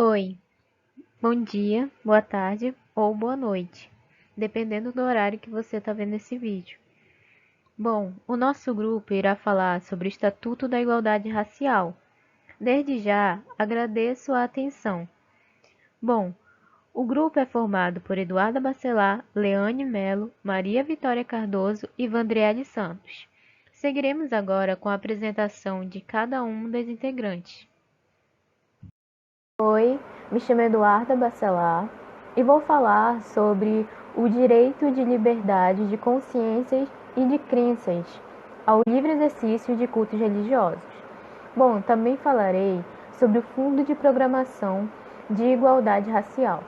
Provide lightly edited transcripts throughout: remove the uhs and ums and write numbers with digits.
Oi, bom dia, boa tarde ou boa noite, dependendo do horário que você está vendo esse vídeo. Bom, o nosso grupo irá falar sobre o Estatuto da Igualdade Racial. Desde já, agradeço a atenção. Bom, o grupo é formado por Eduarda Bacelar, Leane Melo, Maria Vitória Cardoso e Vandriele Santos. Seguiremos agora com a apresentação de cada um dos integrantes. Oi, me chamo Eduarda Bacelar e vou falar sobre o direito de liberdade de consciências e de crenças ao livre exercício de cultos religiosos. Bom, também falarei sobre o Fundo de Programação de Igualdade Racial.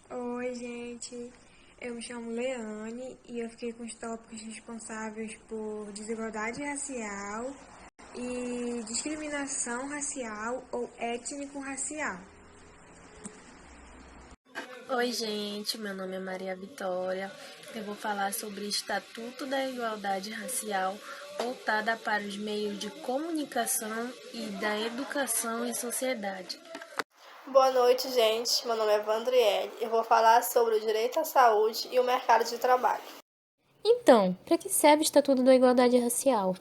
Oi, gente. Eu me chamo Leane e eu fiquei com os tópicos responsáveis por desigualdade racial e discriminação racial ou étnico-racial. Oi, gente, meu nome é Maria Vitória. Eu vou falar sobre o Estatuto da Igualdade Racial voltada para os meios de comunicação e da educação e sociedade. Boa noite, gente. Meu nome é Vandriele. Eu vou falar sobre o direito à saúde e o mercado de trabalho. Então, para que serve o Estatuto da Igualdade Racial?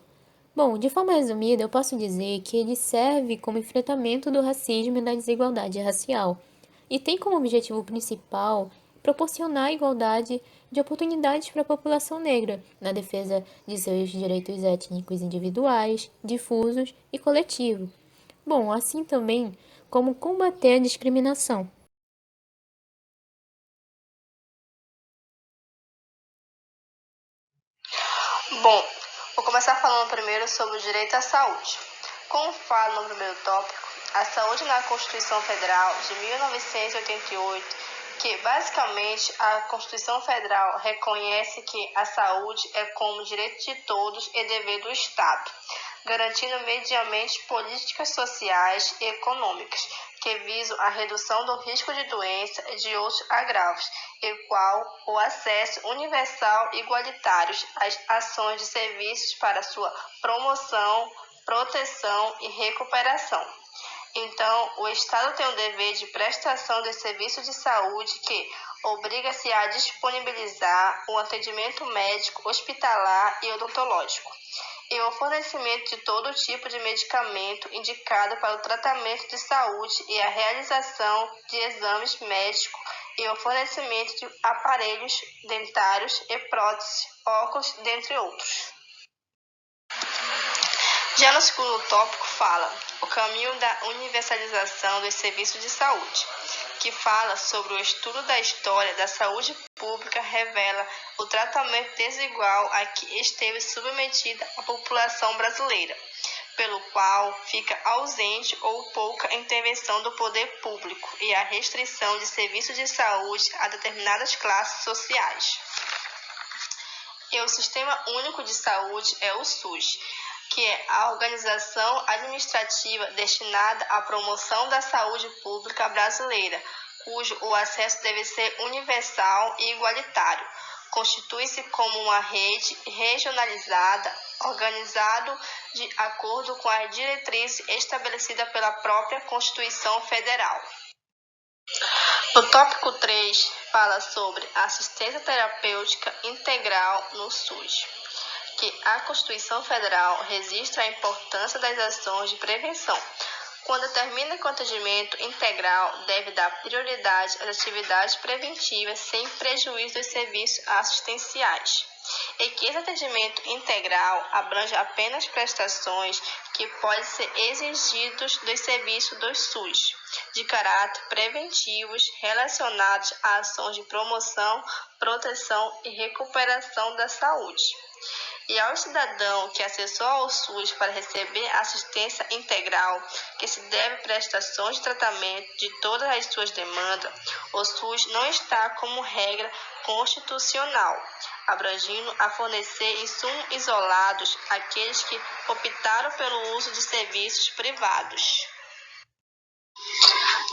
Bom, de forma resumida, eu posso dizer que ele serve como enfrentamento do racismo e da desigualdade racial, e tem como objetivo principal proporcionar a igualdade de oportunidades para a população negra, na defesa de seus direitos étnicos individuais, difusos e coletivos. Bom, assim também como combater a discriminação. Bom, vou começar falando primeiro sobre o direito à saúde. Como falo no primeiro tópico, a saúde na Constituição Federal de 1988, que basicamente a Constituição Federal reconhece que a saúde é como direito de todos e dever do Estado, garantindo mediamente políticas sociais e econômicas que visam a redução do risco de doença e de outros agravos, igual o acesso universal e igualitário às ações de serviços para sua promoção, proteção e recuperação. Então, o Estado tem o dever de prestação de serviços de saúde que obriga-se a disponibilizar o atendimento médico, hospitalar e odontológico, e o fornecimento de todo tipo de medicamento indicado para o tratamento de saúde e a realização de exames médicos e o fornecimento de aparelhos dentários e próteses, óculos, dentre outros. Já no segundo tópico fala o caminho da universalização dos serviços de saúde, que fala sobre o estudo da história da saúde pública, revela o tratamento desigual a que esteve submetida a população brasileira, pelo qual fica ausente ou pouca intervenção do poder público e a restrição de serviços de saúde a determinadas classes sociais. E o Sistema Único de Saúde é o SUS, que é a organização administrativa destinada à promoção da saúde pública brasileira, cujo o acesso deve ser universal e igualitário. Constitui-se como uma rede regionalizada, organizado de acordo com as diretrizes estabelecidas pela própria Constituição Federal. No tópico 3, fala sobre assistência terapêutica integral no SUS, que a Constituição Federal registra a importância das ações de prevenção, quando determina que o atendimento integral deve dar prioridade às atividades preventivas sem prejuízo dos serviços assistenciais, e que esse atendimento integral abrange apenas prestações que podem ser exigidos dos serviços do SUS, de caráter preventivos relacionados a ações de promoção, proteção e recuperação da saúde. E ao cidadão que acessou ao SUS para receber assistência integral, que se deve prestações de tratamento de todas as suas demandas, o SUS não está como regra constitucional, abrangindo a fornecer insumos isolados àqueles que optaram pelo uso de serviços privados.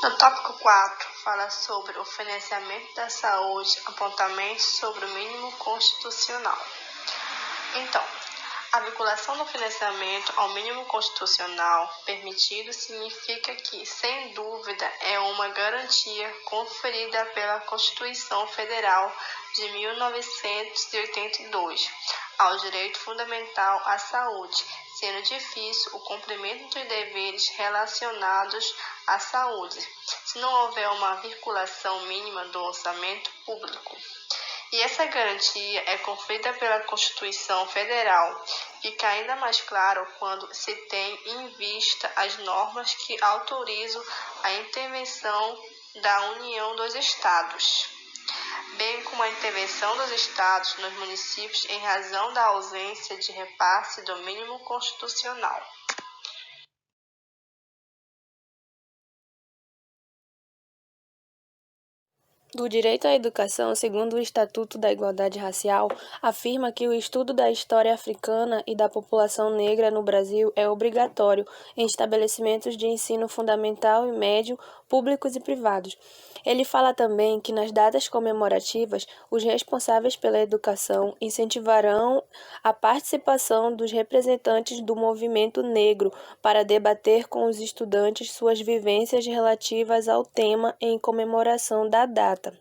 No tópico 4, fala sobre o financiamento da saúde, apontamentos sobre o mínimo constitucional. Então, A vinculação do financiamento ao mínimo constitucional permitido significa que, sem dúvida, é uma garantia conferida pela Constituição Federal de 1982 ao direito fundamental à saúde, sendo difícil o cumprimento dos deveres relacionados à saúde, se não houver uma vinculação mínima do orçamento público. E essa garantia é conferida pela Constituição Federal. Fica ainda mais claro quando se tem em vista as normas que autorizam a intervenção da União dos Estados, bem como a intervenção dos Estados nos municípios em razão da ausência de repasse do mínimo constitucional. Do direito à educação, segundo o Estatuto da Igualdade Racial, afirma que o estudo da história africana e da população negra no Brasil é obrigatório em estabelecimentos de ensino fundamental e médio, públicos e privados. Ele fala também que nas datas comemorativas, os responsáveis pela educação incentivarão a participação dos representantes do movimento negro para debater com os estudantes suas vivências relativas ao tema em comemoração da data.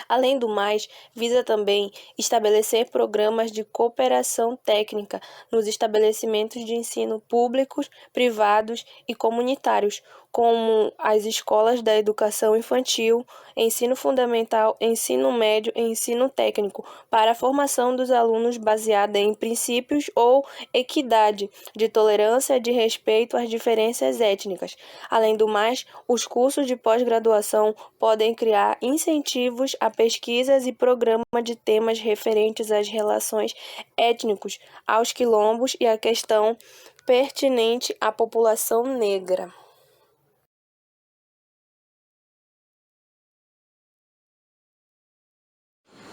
Além do mais, visa também estabelecer programas de cooperação técnica nos estabelecimentos de ensino públicos, privados e comunitários, como as escolas da educação infantil, ensino fundamental, ensino médio e ensino técnico, para a formação dos alunos baseada em princípios ou equidade, de tolerância e de respeito às diferenças étnicas. Além do mais, os cursos de pós-graduação podem criar incentivos a pesquisas e programas de temas referentes às relações étnicos, aos quilombos e à questão pertinente à população negra.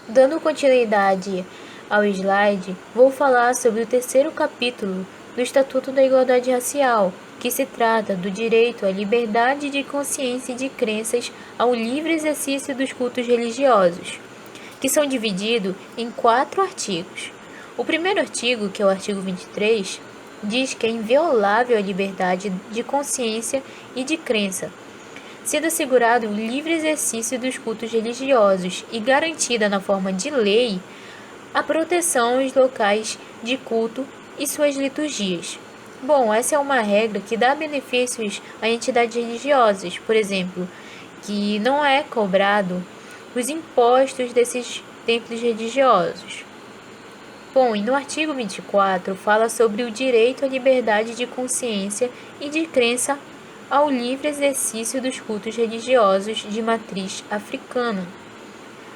Dando continuidade ao slide, vou falar sobre o terceiro capítulo do Estatuto da Igualdade Racial, que se trata do direito à liberdade de consciência e de crenças ao livre exercício dos cultos religiosos, que são divididos em 4 artigos. O primeiro artigo, que é o artigo 23, diz que é inviolável a liberdade de consciência e de crença, sendo assegurado o livre exercício dos cultos religiosos e garantida na forma de lei a proteção aos locais de culto e suas liturgias. Bom, essa é uma regra que dá benefícios a entidades religiosas, por exemplo, que não é cobrado os impostos desses templos religiosos. Bom, e no artigo 24 fala sobre o direito à liberdade de consciência e de crença ao livre exercício dos cultos religiosos de matriz africana.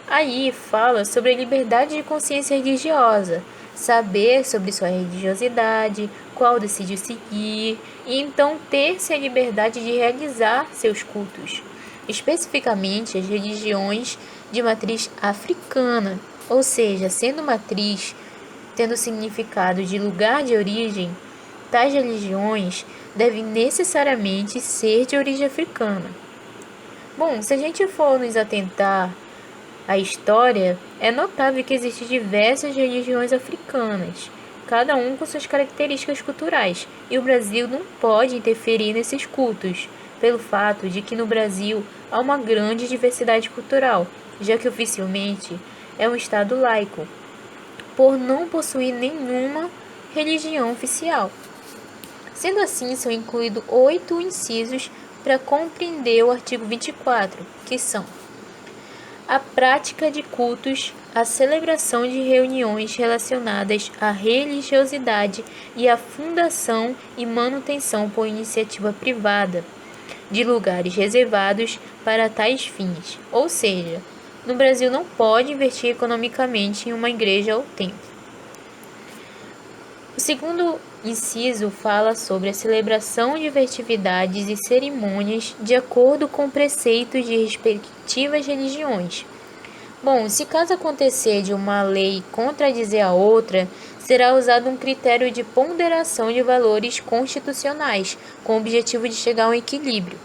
Aí fala sobre a liberdade de consciência religiosa, saber sobre sua religiosidade, qual decide seguir, e então ter-se a liberdade de realizar seus cultos, especificamente as religiões de matriz africana, ou seja, sendo matriz, tendo significado de lugar de origem, tais religiões devem necessariamente ser de origem africana. Bom, se a gente for nos atentar à história, é notável que existem diversas religiões africanas, cada um com suas características culturais, e o Brasil não pode interferir nesses cultos, pelo fato de que no Brasil há uma grande diversidade cultural, já que oficialmente é um Estado laico, por não possuir nenhuma religião oficial. Sendo assim, são incluídos 8 incisos para compreender o artigo 24, que são a prática de cultos, a celebração de reuniões relacionadas à religiosidade e a fundação e manutenção por iniciativa privada de lugares reservados para tais fins. Ou seja, no Brasil não pode investir economicamente em uma igreja ao templo. O segundo inciso fala sobre a celebração de festividades e cerimônias de acordo com preceitos de respectivas religiões. Bom, se caso acontecer de uma lei contradizer a outra, será usado um critério de ponderação de valores constitucionais, com o objetivo de chegar a um equilíbrio.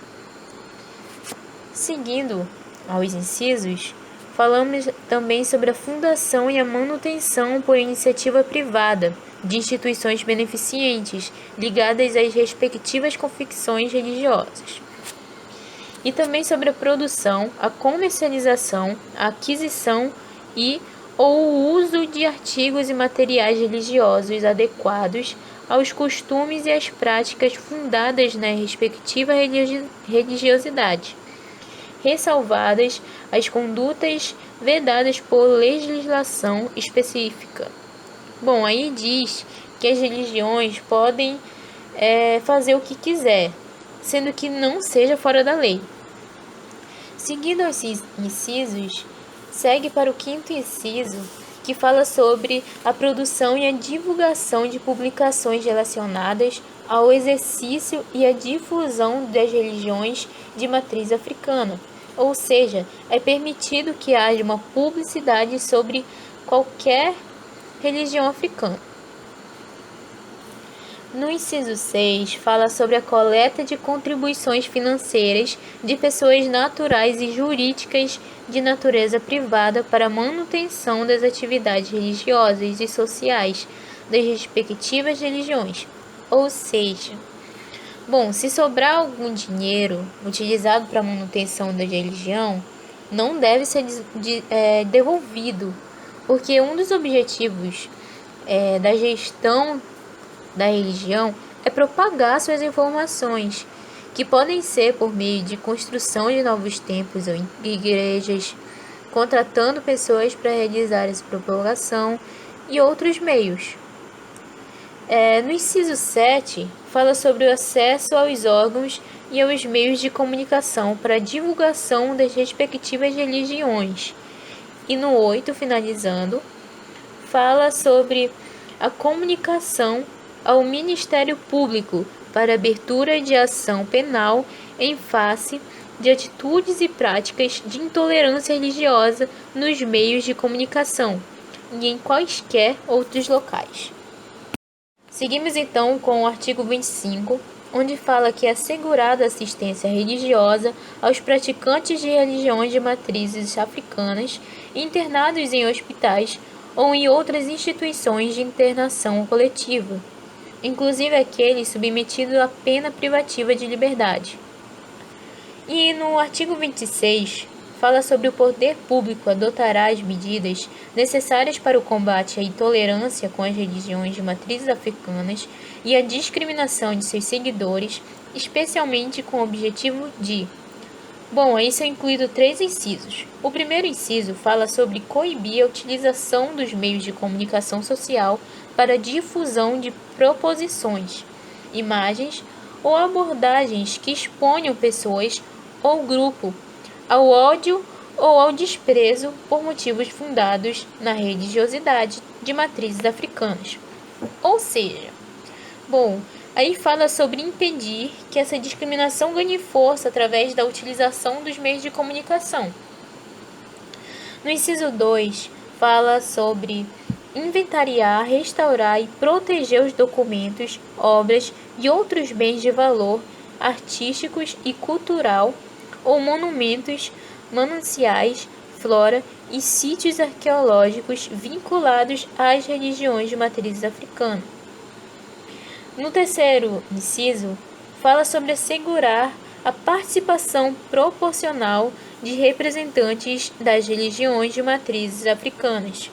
Seguindo aos incisos, falamos também sobre a fundação e a manutenção por iniciativa privada de instituições beneficentes ligadas às respectivas confissões religiosas. E também sobre a produção, a comercialização, a aquisição e ou o uso de artigos e materiais religiosos adequados aos costumes e às práticas fundadas na respectiva religiosidade, ressalvadas as condutas vedadas por legislação específica. Bom, aí diz que as religiões podem fazer o que quiser, sendo que não seja fora da lei. Seguindo os incisos, segue para o 5º inciso, que fala sobre a produção e a divulgação de publicações relacionadas ao exercício e à difusão das religiões de matriz africana. Ou seja, é permitido que haja uma publicidade sobre qualquer religião africana. No inciso 6, fala sobre a coleta de contribuições financeiras de pessoas naturais e jurídicas de natureza privada para a manutenção das atividades religiosas e sociais das respectivas religiões. Ou seja, se sobrar algum dinheiro utilizado para a manutenção da religião, não deve ser devolvido, porque um dos objetivos da gestão da religião é propagar suas informações, que podem ser por meio de construção de novos templos ou igrejas, contratando pessoas para realizar essa propagação e outros meios. No inciso 7, fala sobre o acesso aos órgãos e aos meios de comunicação para a divulgação das respectivas religiões. E no 8, finalizando, fala sobre a comunicação ao Ministério Público para abertura de ação penal em face de atitudes e práticas de intolerância religiosa nos meios de comunicação e em quaisquer outros locais. Seguimos então com o artigo 25, onde fala que é assegurada assistência religiosa aos praticantes de religiões de matrizes africanas internados em hospitais ou em outras instituições de internação coletiva, inclusive aqueles submetidos à pena privativa de liberdade. E no artigo 26, fala sobre o poder público adotará as medidas necessárias para o combate à intolerância com as religiões de matrizes africanas e à discriminação de seus seguidores, especialmente com o objetivo de... aí são incluídos 3 incisos. O primeiro inciso fala sobre coibir a utilização dos meios de comunicação social para difusão de proposições, imagens ou abordagens que exponham pessoas ou grupo ao ódio ou ao desprezo por motivos fundados na religiosidade de matrizes africanas. Ou seja, aí fala sobre impedir que essa discriminação ganhe força através da utilização dos meios de comunicação. No inciso 2, fala sobre inventariar, restaurar e proteger os documentos, obras e outros bens de valor artísticos e cultural ou monumentos, mananciais, flora e sítios arqueológicos vinculados às religiões de matrizes africanas. No terceiro inciso, fala sobre assegurar a participação proporcional de representantes das religiões de matrizes africanas,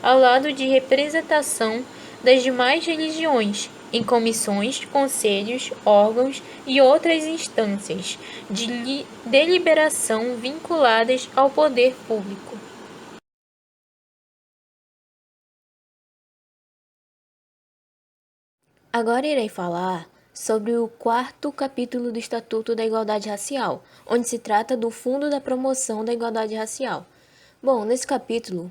ao lado de representação das demais religiões, em comissões, conselhos, órgãos e outras instâncias de deliberação vinculadas ao poder público. Agora irei falar sobre o 4º capítulo do Estatuto da Igualdade Racial, onde se trata do Fundo da Promoção da Igualdade Racial. Nesse capítulo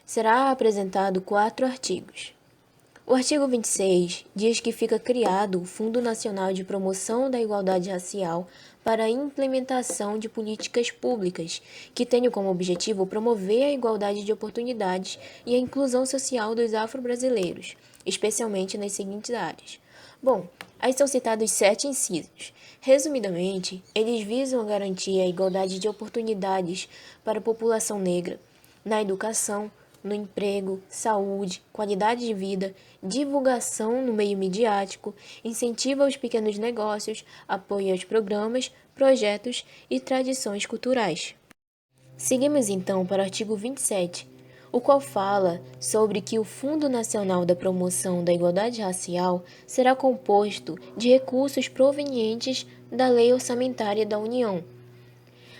será apresentado 4 artigos. O artigo 26 diz que fica criado o Fundo Nacional de Promoção da Igualdade Racial para a implementação de políticas públicas que tenham como objetivo promover a igualdade de oportunidades e a inclusão social dos afro-brasileiros, especialmente nas seguintes áreas. Aí são citados 7 incisos. Resumidamente, eles visam garantir a igualdade de oportunidades para a população negra na educação, no emprego, saúde, qualidade de vida, divulgação no meio midiático, incentivo aos pequenos negócios, apoio aos programas, projetos e tradições culturais. Seguimos então para o artigo 27, o qual fala sobre que o Fundo Nacional da Promoção da Igualdade Racial será composto de recursos provenientes da Lei Orçamentária da União.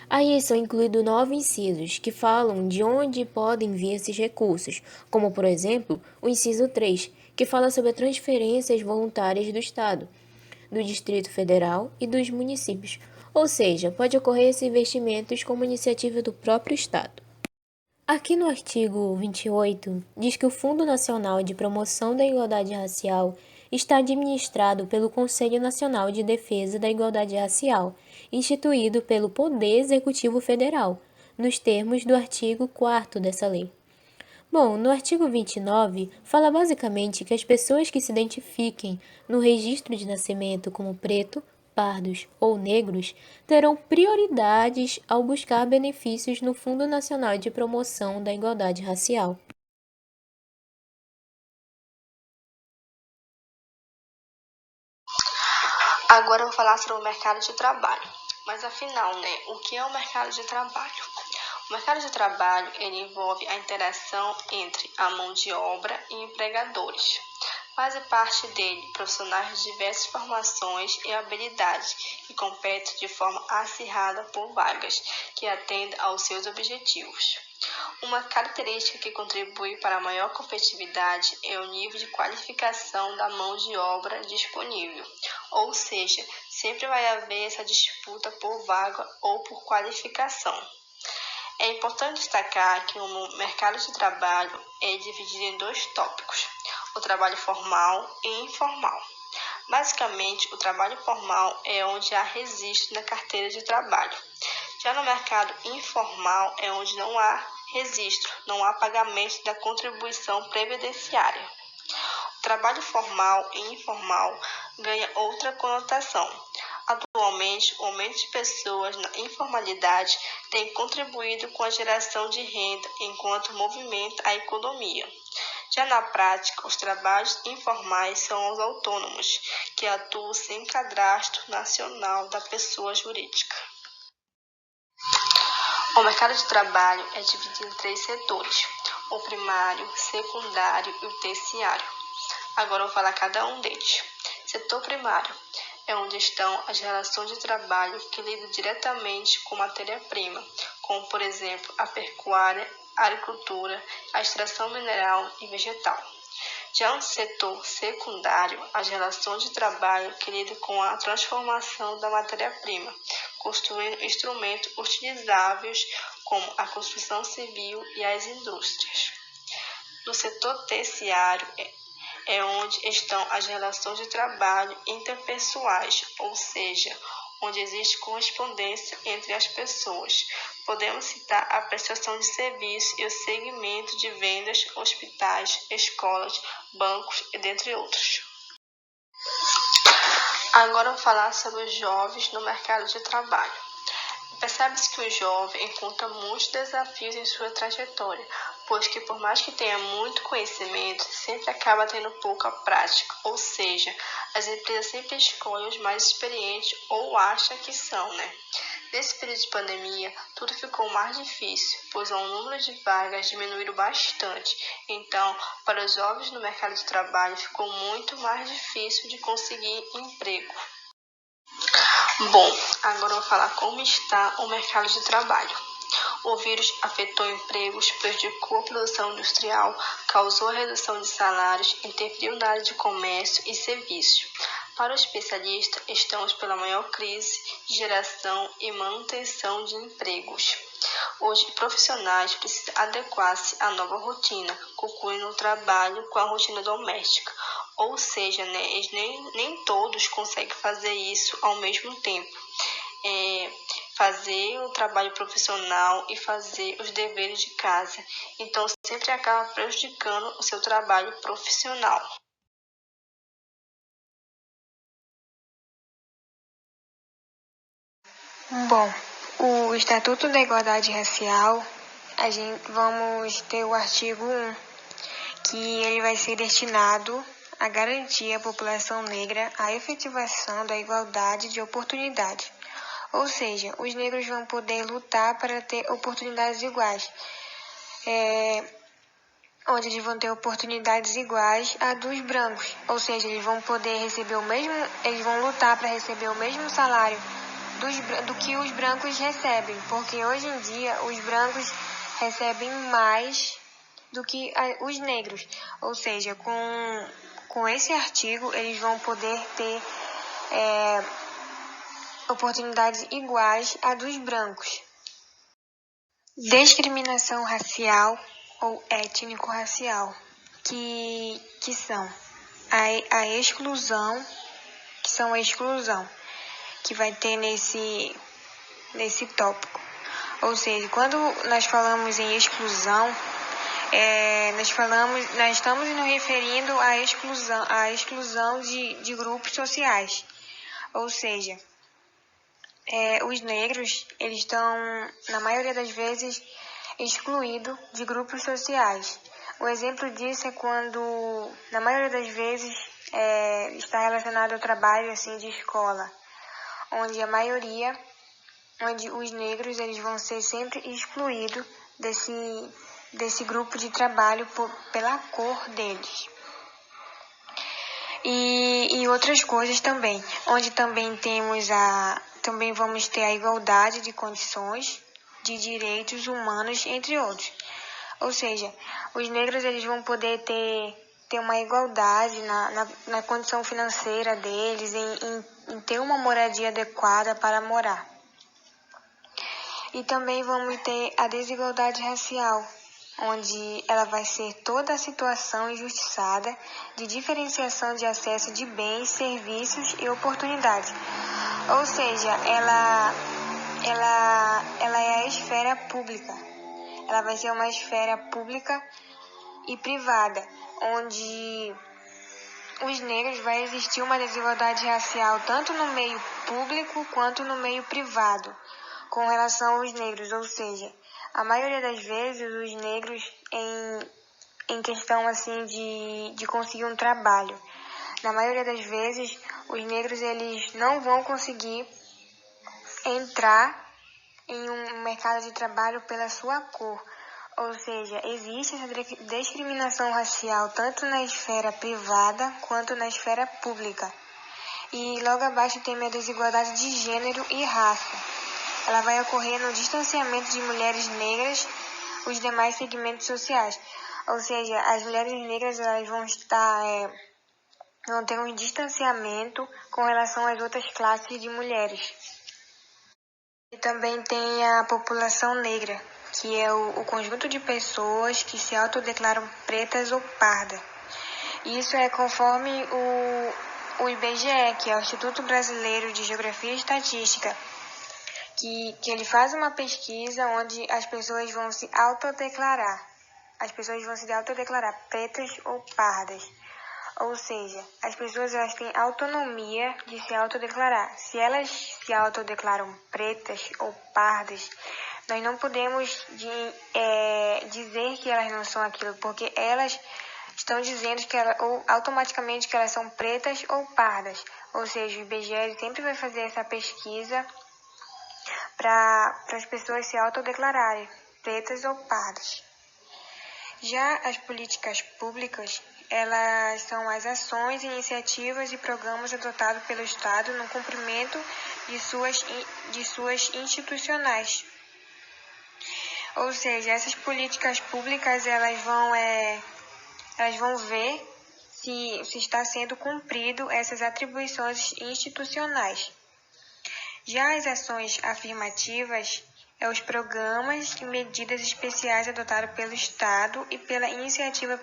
Aí são incluídos 9 incisos que falam de onde podem vir esses recursos, como, por exemplo, o inciso 3, que fala sobre transferências voluntárias do Estado, do Distrito Federal e dos municípios, ou seja, pode ocorrer esses investimentos como iniciativa do próprio Estado. Aqui no artigo 28, diz que o Fundo Nacional de Promoção da Igualdade Racial está administrado pelo Conselho Nacional de Defesa da Igualdade Racial, instituído pelo Poder Executivo Federal, nos termos do artigo 4º dessa lei. Bom, no artigo 29, fala basicamente que as pessoas que se identifiquem no registro de nascimento como preto, pardos ou negros terão prioridades ao buscar benefícios no Fundo Nacional de Promoção da Igualdade Racial. Agora eu vou falar sobre o mercado de trabalho. Mas afinal, o que é o mercado de trabalho? O mercado de trabalho ele envolve a interação entre a mão de obra e empregadores. Fazem parte dele profissionais de diversas formações e habilidades que competem de forma acirrada por vagas que atendem aos seus objetivos. Uma característica que contribui para a maior competitividade é o nível de qualificação da mão de obra disponível, ou seja, sempre vai haver essa disputa por vaga ou por qualificação. É importante destacar que o mercado de trabalho é dividido em 2 tópicos, o trabalho formal e informal. Basicamente, o trabalho formal é onde há registro na carteira de trabalho. Já no mercado informal é onde não há registro, não há pagamento da contribuição previdenciária. O trabalho formal e informal ganha outra conotação. Atualmente, o aumento de pessoas na informalidade tem contribuído com a geração de renda enquanto movimenta a economia. Já na prática, os trabalhos informais são os autônomos, que atuam sem cadastro nacional da pessoa jurídica. O mercado de trabalho é dividido em 3 setores, o primário, secundário e o terciário. Agora eu vou falar cada um deles. Setor primário é onde estão as relações de trabalho que lidam diretamente com matéria-prima, como, por exemplo, a pecuária, a agricultura, a extração mineral e vegetal. Já no setor secundário, as relações de trabalho que lidam com a transformação da matéria-prima, construindo instrumentos utilizáveis como a construção civil e as indústrias. No setor terciário é onde estão as relações de trabalho interpessoais, ou seja, onde existe correspondência entre as pessoas. Podemos citar a prestação de serviços e o segmento de vendas, hospitais, escolas, bancos e dentre outros. Agora eu vou falar sobre os jovens no mercado de trabalho. Percebe-se que o jovem encontra muitos desafios em sua trajetória, pois que por mais que tenha muito conhecimento, sempre acaba tendo pouca prática, ou seja, as empresas sempre escolhem os mais experientes ou acham que são, Nesse período de pandemia, tudo ficou mais difícil, pois o número de vagas diminuíram bastante. Então, para os jovens no mercado de trabalho, ficou muito mais difícil de conseguir emprego. Bom, agora eu vou falar como está o mercado de trabalho. O vírus afetou empregos, prejudicou a produção industrial, causou a redução de salários, interferiu na área de comércio e serviços. Para o especialista, estamos pela maior crise de geração e manutenção de empregos. Hoje, profissionais precisam adequar-se à nova rotina, concluindo o trabalho com a rotina doméstica. Ou seja, eles nem todos conseguem fazer isso ao mesmo tempo. Fazer o trabalho profissional e fazer os deveres de casa. Então, sempre acaba prejudicando o seu trabalho profissional. Bom, o Estatuto da Igualdade Racial, vamos ter o artigo 1, que ele vai ser destinado a garantir à população negra a efetivação da igualdade de oportunidade. Ou seja, os negros vão poder lutar para ter oportunidades iguais, onde eles vão ter oportunidades iguais a dos brancos. Ou seja, eles vão poder receber eles vão lutar para receber o mesmo salário do que os brancos recebem, porque hoje em dia os brancos recebem mais do que os negros. Ou seja, com esse artigo eles vão poder ter oportunidades iguais a dos brancos. Discriminação racial ou étnico-racial, que são a exclusão, que vai ter nesse tópico. Ou seja, quando nós falamos em exclusão, nós estamos nos referindo à exclusão de grupos sociais. Ou seja, os negros, eles estão, na maioria das vezes, excluídos de grupos sociais. O exemplo disso é quando, na maioria das vezes, está relacionado ao trabalho assim, de escola, onde os negros eles vão ser sempre excluídos desse grupo de trabalho pela cor deles. E outras coisas também, onde também também vamos ter a igualdade de condições, de direitos humanos, entre outros. Ou seja, os negros eles vão poder ter uma igualdade na condição financeira deles, em ter uma moradia adequada para morar. E também vamos ter a desigualdade racial, onde ela vai ser toda a situação injustiçada de diferenciação de acesso de bens, serviços e oportunidades. Ou seja, ela é a esfera pública. Ela vai ser uma esfera pública e privada, onde os negros vai existir uma desigualdade racial tanto no meio público quanto no meio privado com relação aos negros. Ou seja, a maioria das vezes os negros em questão assim de conseguir um trabalho, na maioria das vezes os negros eles não vão conseguir entrar em um mercado de trabalho pela sua cor. Ou seja, existe essa discriminação racial tanto na esfera privada quanto na esfera pública. E logo abaixo tem a desigualdade de gênero e raça. Ela vai ocorrer no distanciamento de mulheres negras os demais segmentos sociais. Ou seja, as mulheres negras elas vão ter um distanciamento com relação às outras classes de mulheres. E também tem a população negra, que é o conjunto de pessoas que se autodeclaram pretas ou pardas. Isso é conforme o IBGE, que é o Instituto Brasileiro de Geografia e Estatística, que ele faz uma pesquisa onde as pessoas vão se autodeclarar. As pessoas vão se autodeclarar pretas ou pardas. Ou seja, as pessoas elas têm autonomia de se autodeclarar. Se elas se autodeclaram pretas ou pardas, nós não podemos dizer que elas não são aquilo, porque elas estão dizendo ou automaticamente que elas são pretas ou pardas. Ou seja, o IBGE sempre vai fazer essa pesquisa para as pessoas se autodeclararem pretas ou pardas. Já as políticas públicas, elas são as ações, iniciativas e programas adotados pelo Estado no cumprimento de suas institucionais. Ou seja, essas políticas públicas elas vão ver se está sendo cumprido essas atribuições institucionais. Já as ações afirmativas os programas e medidas especiais adotados pelo Estado e pela iniciativa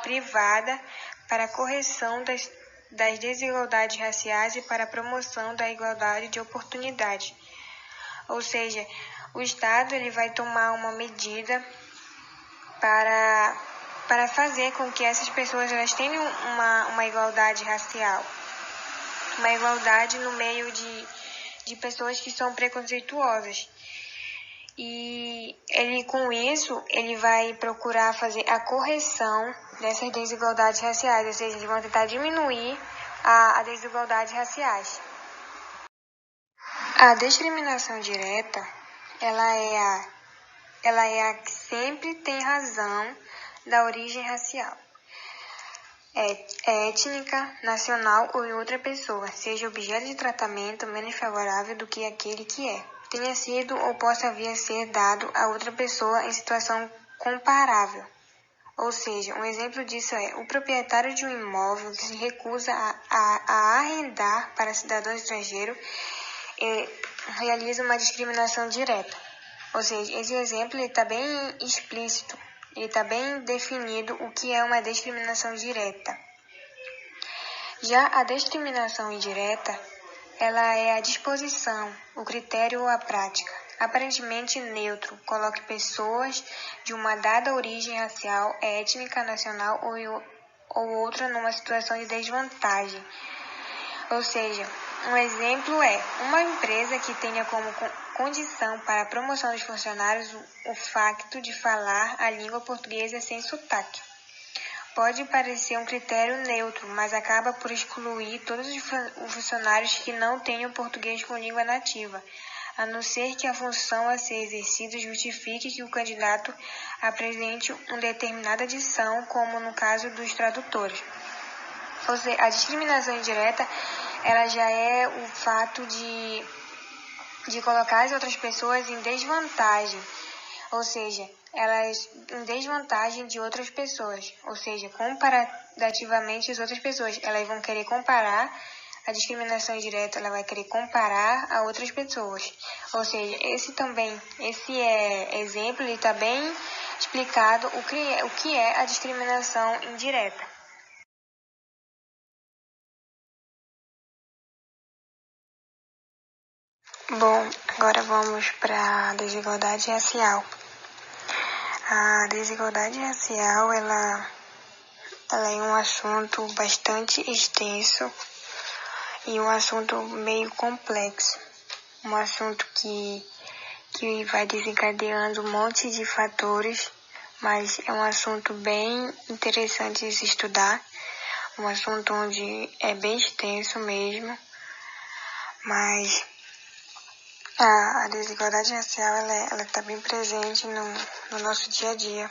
privada para a correção das desigualdades raciais e para a promoção da igualdade de oportunidade. Ou seja, o Estado ele vai tomar uma medida para fazer com que essas pessoas elas tenham uma igualdade racial, uma igualdade no meio de pessoas que são preconceituosas. E com isso, ele vai procurar fazer a correção dessas desigualdades raciais, ou seja, eles vão tentar diminuir a desigualdades raciais. A discriminação direta, ela é a que sempre tem razão da origem racial, étnica, nacional ou em outra pessoa, seja objeto de tratamento menos favorável do que aquele que tenha sido ou possa vir a ser dado a outra pessoa em situação comparável. Ou seja, um exemplo disso é o proprietário de um imóvel que se recusa a arrendar para cidadão estrangeiro realiza uma discriminação direta. Ou seja, esse exemplo está bem explícito, ele está bem definido o que é uma discriminação direta. Já a discriminação indireta, ela é a disposição, o critério ou a prática, aparentemente neutro, coloque pessoas de uma dada origem racial, étnica, nacional ou outra numa situação de desvantagem. Ou seja, um exemplo é uma empresa que tenha como condição para a promoção dos funcionários o facto de falar a língua portuguesa sem sotaque. Pode parecer um critério neutro, mas acaba por excluir todos os funcionários que não tenham português como língua nativa, a não ser que a função a ser exercida justifique que o candidato apresente uma determinada adição, como no caso dos tradutores. Ou seja, a discriminação indireta, ela já é o fato de colocar as outras pessoas em desvantagem, ou seja, elas em desvantagem de outras pessoas, ou seja, comparativamente as outras pessoas, elas vão querer comparar. A discriminação indireta, ela vai querer comparar a outras pessoas. Ou seja, esse exemplo, ele está bem explicado o que é a discriminação indireta. Bom, agora vamos para a desigualdade racial. A desigualdade racial, ela é um assunto bastante extenso e um assunto meio complexo. Um assunto que vai desencadeando um monte de fatores, mas é um assunto bem interessante de se estudar. Um assunto onde é bem extenso mesmo, mas a desigualdade racial, ela está bem presente no nosso dia a dia,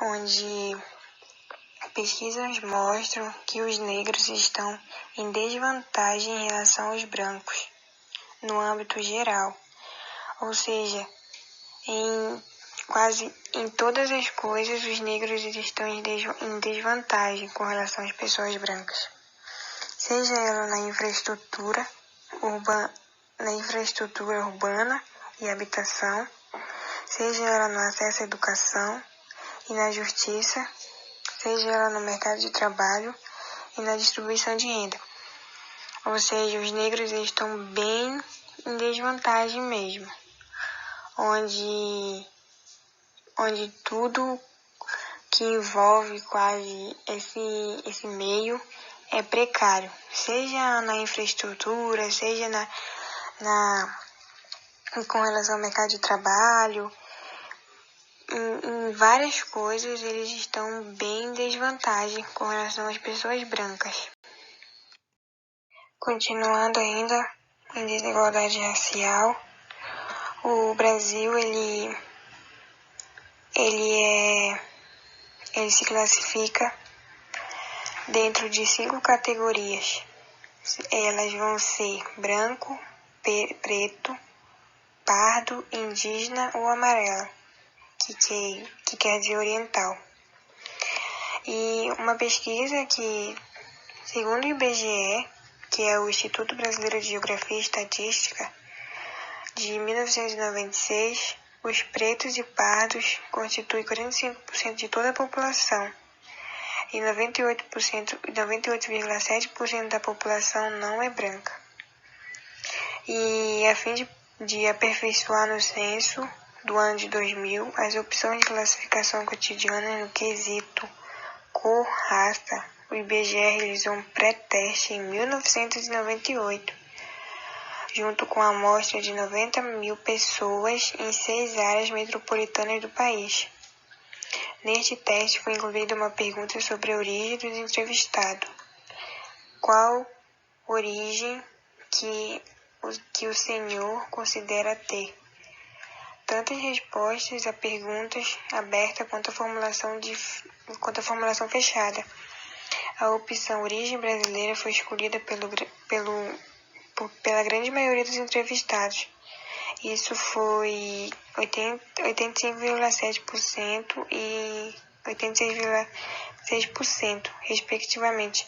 onde pesquisas mostram que os negros estão em desvantagem em relação aos brancos, no âmbito geral. Ou seja, em todas as coisas, os negros estão em desvantagem com relação às pessoas brancas. Seja ela na infraestrutura urbana e habitação, seja ela no acesso à educação e na justiça, seja ela no mercado de trabalho e na distribuição de renda. Ou seja, os negros estão bem em desvantagem mesmo, onde tudo que envolve quase esse meio é precário, seja na infraestrutura, seja com relação ao mercado de trabalho, em várias coisas eles estão bem em desvantagem com relação às pessoas brancas. Continuando ainda em desigualdade racial, o Brasil ele se classifica dentro de 5 categorias. Elas vão ser branco, preto, pardo, indígena ou amarelo, que quer dizer oriental. E uma pesquisa que, segundo o IBGE, que é o Instituto Brasileiro de Geografia e Estatística, de 1996, os pretos e pardos constituem 45% de toda a população e 98,7% da população não é branca. E a fim de aperfeiçoar no censo do ano de 2000 as opções de classificação cotidiana no quesito cor, raça, o IBGE realizou um pré-teste em 1998 junto com a amostra de 90 mil pessoas em 6 áreas metropolitanas do país. Neste teste foi incluída uma pergunta sobre a origem dos entrevistados. Qual origem que o senhor considera ter? Tantas respostas a perguntas abertas quanto a formulação fechada. A opção origem brasileira foi escolhida pela grande maioria dos entrevistados. Isso foi 85,7% e 86,6%, respectivamente.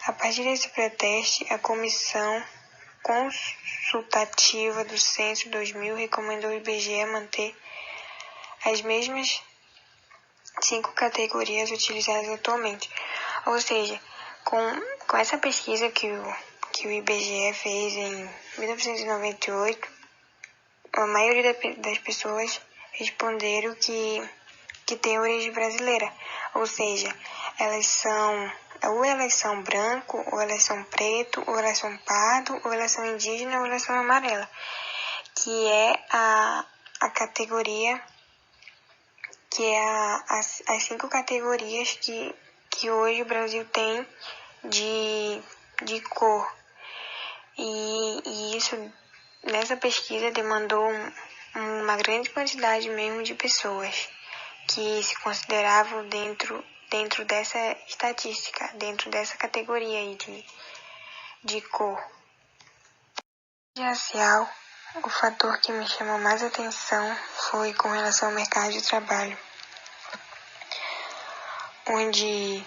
A partir desse pré-teste, a Comissão Consultativa do Censo 2000 recomendou ao IBGE manter as mesmas 5 categorias utilizadas atualmente. Ou seja, com essa pesquisa que o IBGE fez em 1998, a maioria das pessoas responderam que tem origem brasileira. Ou seja, elas são branco, ou elas são preto, ou elas são pardo, ou elas são indígena, ou elas são amarela, que é a categoria, que é as 5 categorias que hoje o Brasil tem de cor. E isso, nessa pesquisa, demandou uma grande quantidade mesmo de pessoas que se consideravam dentro dessa estatística, dentro dessa categoria aí de cor. Racial, o fator que me chamou mais atenção foi com relação ao mercado de trabalho, onde,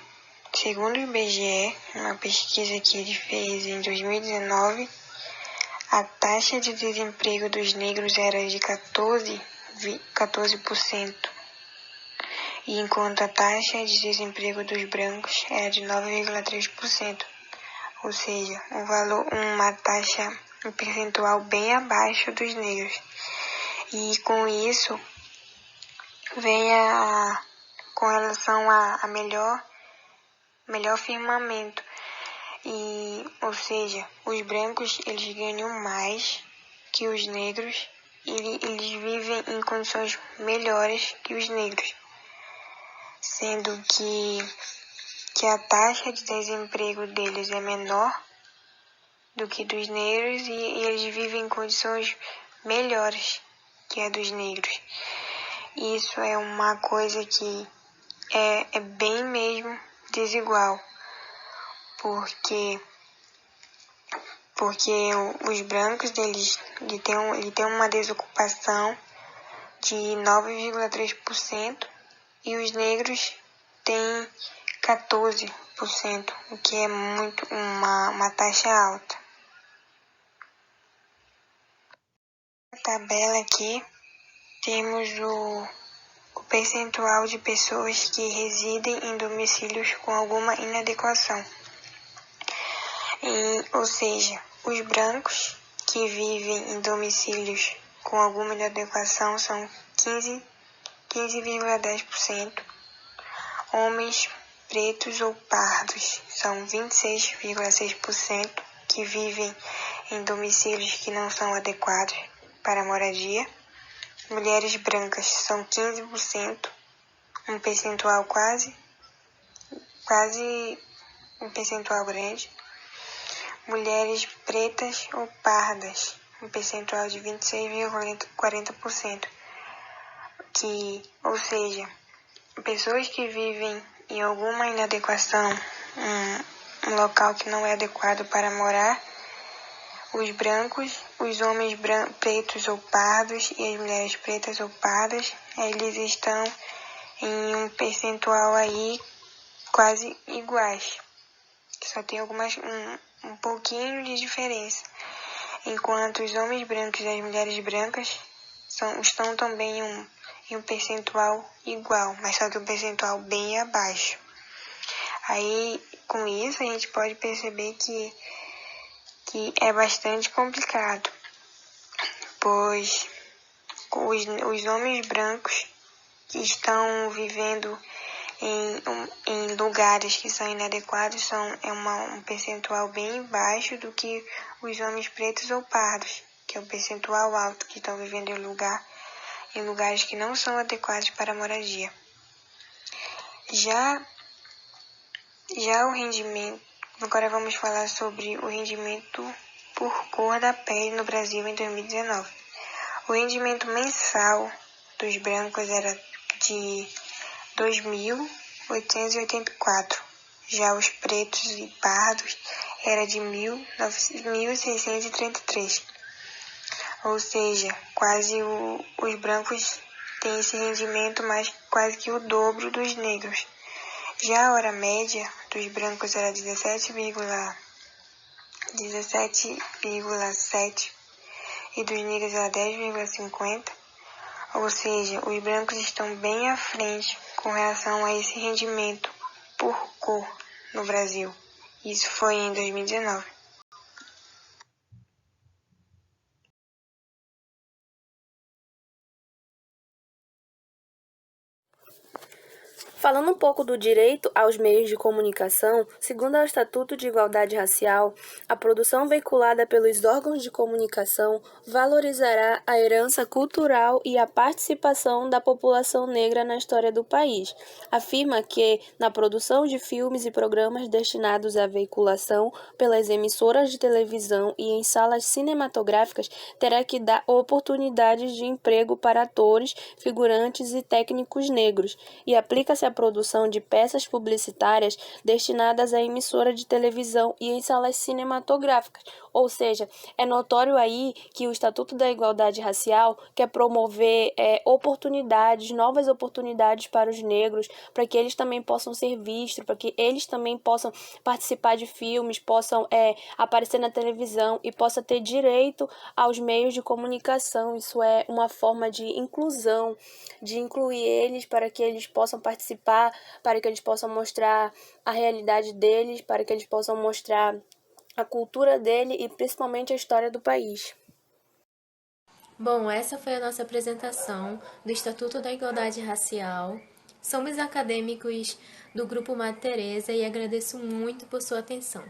segundo o IBGE, uma pesquisa que ele fez em 2019, a taxa de desemprego dos negros era de 14%, e enquanto a taxa de desemprego dos brancos era de 9,3%, ou seja, um percentual bem abaixo dos negros. E com isso vem com relação a melhor firmamento. Ou seja, os brancos eles ganham mais que os negros e eles vivem em condições melhores que os negros, sendo que a taxa de desemprego deles é menor do que dos negros e eles vivem em condições melhores que a dos negros. Isso é uma coisa que é bem mesmo desigual, porque os brancos eles têm uma desocupação de 9,3% e os negros têm 14%, o que é muito uma taxa alta. Na tabela aqui temos o percentual de pessoas que residem em domicílios com alguma inadequação. Ou seja, os brancos que vivem em domicílios com alguma inadequação são 15,10%. Homens pretos ou pardos são 26,6% que vivem em domicílios que não são adequados para a moradia. Mulheres brancas são 15%, um percentual quase um percentual grande. Mulheres pretas ou pardas, um percentual de 26,40%. Ou seja, pessoas que vivem em alguma inadequação, um local que não é adequado para morar, os homens pretos ou pardos e as mulheres pretas ou pardas, eles estão em um percentual aí quase iguais, só tem um pouquinho de diferença, enquanto os homens brancos e as mulheres brancas estão também em um percentual igual, mas só que um percentual bem abaixo. Aí, com isso, a gente pode perceber que é bastante complicado, pois os homens brancos que estão vivendo em lugares que são inadequados um percentual bem baixo do que os homens pretos ou pardos, que é um percentual alto que estão vivendo em lugares que não são adequados para a moradia. Já o rendimento, agora vamos falar sobre o rendimento por cor da pele no Brasil em 2019. O rendimento mensal dos brancos era de 2.884, já os pretos e pardos era de 1.633. Ou seja, os brancos têm esse rendimento mais quase que o dobro dos negros. Já a hora média dos brancos era 17,7 e dos negros era 10,50. Ou seja, os brancos estão bem à frente com relação a esse rendimento por cor no Brasil. Isso foi em 2019. Falando um pouco do direito aos meios de comunicação, segundo o Estatuto de Igualdade Racial, a produção veiculada pelos órgãos de comunicação valorizará a herança cultural e a participação da população negra na história do país. Afirma que, na produção de filmes e programas destinados à veiculação pelas emissoras de televisão e em salas cinematográficas, terá que dar oportunidades de emprego para atores, figurantes e técnicos negros, e aplica-se a produção de peças publicitárias destinadas à emissora de televisão e em salas cinematográficas. Ou seja, é notório aí que o Estatuto da Igualdade Racial quer promover novas oportunidades para os negros, para que eles também possam ser vistos, para que eles também possam participar de filmes, possam aparecer na televisão e possam ter direito aos meios de comunicação. Isso é uma forma de inclusão, de incluir eles para que eles possam participar, para que eles possam mostrar a realidade deles, para que eles possam mostrar a cultura dele e principalmente a história do país. Bom, essa foi a nossa apresentação do Estatuto da Igualdade Racial. Somos acadêmicos do Grupo Madre Teresa e agradeço muito por sua atenção.